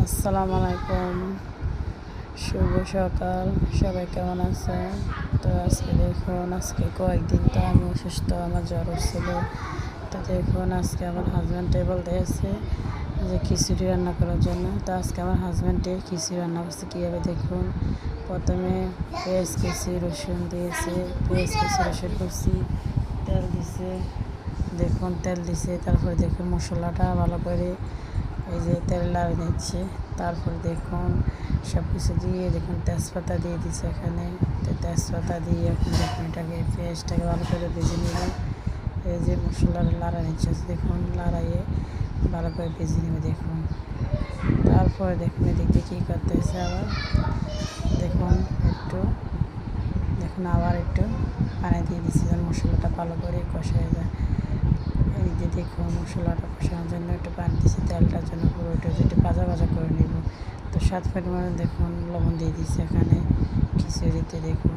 আসসালামু আলাইকুম, শুভ সকাল। সবাই কেমন আছে? তো আজকে দেখুন, আজকে কয়েকদিন তো আমি অসুস্থ, আমার জ্বর ছিল। তো দেখুন, আজকে আমার হাজব্যান্ডে বলতে এসে যে খিচুড়ি রান্না করার জন্য। তো আজকে আমার হাজব্যান্ডে খিচুড়ি রান্না করছে কীভাবে দেখুন। প্রথমে পেঁয়াজ কুচি, রসুন দিয়েছে, পেঁয়াজ কুচি, রসুন কুচি, তেল দিছে, দেখুন তেল দিছে। তারপরে দেখুন মশলাটা ভালো করে এই যে তেল লাড়ে নিচ্ছে। তারপরে দেখুন সব কিছু দিয়ে দেখুন তেজপাতা দিয়ে দিচ্ছে এখানে। তো তেজপাতা দিয়ে এখন দেখুন এটাকে পেঁয়াজটাকে ভালো করে ভেজে নিল। এই যে মশলাটা লাড়া নিচ্ছে, দেখুন লাড়াইয়ে ভালো করে ভেজে নেবে দেখুন। তারপরে দেখুন এদিকে কী করতেছে আবার দেখুন আবার একটু পানি দিয়ে দিচ্ছি যেন মশলাটা ভালো করে কষায় যায়। এই যে দেখুন মশলাটা কষানোর জন্য একটু পানি দিচ্ছি, তেলটার জন্য পুরোটা একটু ভাজা ভাজা করে নেব। তো স্বাদ পরিমাণে দেখুন লবণ দিয়ে দিচ্ছি এখানে খিচুড়িতে দেখুন।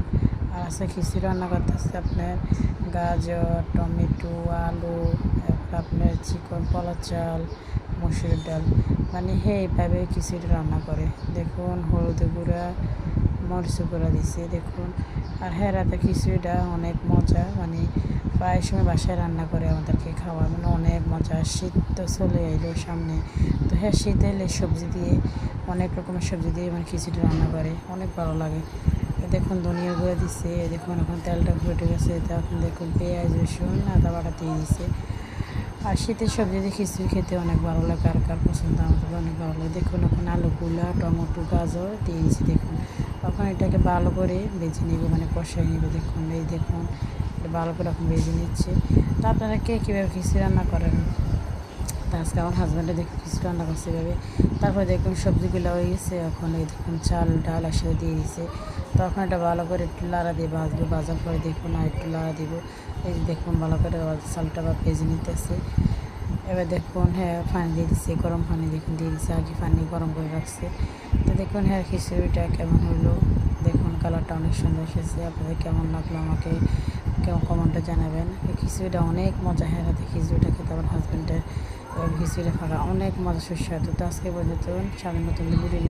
আর আছে খিচুড়ি রান্না করতেছে আপনার গাজর, টমেটো, আলু, আপনার চিকন, পোলাও চাল, মসুর ডাল, মানে এইভাবে খিচুড়ি রান্না করে দেখুন। হলুদ গুঁড়া, মরিচ গুঁড়া দিচ্ছে দেখুন। আর রাতে খিচুড়িটা অনেক মজা, মানে প্রায় সময় বাসায় রান্না করে আমাদেরকে খাওয়া, মানে অনেক মজা। শীত তো চলে এলো সামনে, তো শীত এলে সবজি দিয়ে, অনেক রকমের সবজি দিয়ে মানে খিচুড়ি রান্না করে, অনেক ভালো লাগে। দেখুন ধনিয়া গুঁড়ো দিচ্ছে, দেখুন এখন তেলটা ফুটে গেছে, তখন দেখুন পেঁয়াজ, রসুন, আদা বাটা দিয়ে দিচ্ছে। আর শীতের সবজি দিয়ে খিচুড়ি খেতে অনেক ভালো লাগে, কার কার পছন্দ, আমাদের অনেক ভালো লাগে। দেখুন এখন আলুগুলা, টমেটো, গাজর দিয়ে দিচ্ছি দেখুন। তখন এটাকে ভালো করে ভেজে নেবে, মানে কষাই নেবে দেখুন। এই দেখুন ভালো করে এখন ভেজে নিচ্ছে। তো আপনারা কে কীভাবে খিচুড়ি রান্না করেন? তা আজকে আমার হাজব্যান্ডে দেখুন খিচুড়ি রান্না করছে এভাবে। তারপরে দেখুন সবজিগুলো হয়ে গেছে, এখন এই দেখুন চাল ডাল একসাথে দিয়ে দিচ্ছে। তখন এটা ভালো করে একটু লাড়া দিয়ে ভাজবো, ভাজার পরে দেখুন আর একটু লাড়া দিব। এই যে দেখুন ভালো করে চালটা বা ভেজে নিতেছে। এবার দেখুন পানি দিয়ে দিচ্ছে, গরম পানি দেখুন দিয়ে দিচ্ছে, আগে পানি গরম করে রাখছে। তো দেখুন খিচুড়িটা কেমন হলো দেখুন, কালারটা অনেক সুন্দর এসেছে। আপনাদের কেমন লাগলো আমাকে কেমন কমেন্টে জানাবেন। এই খিচুড়িটা অনেক মজা, রাতে খিচুড়িটা খেতে আমার হাজব্যান্ডের খিচুড়ি ফাঁকা অনেক মজা সুস্বাদু। তো আজকে পর্যন্ত সামনে নতুন ভিডিও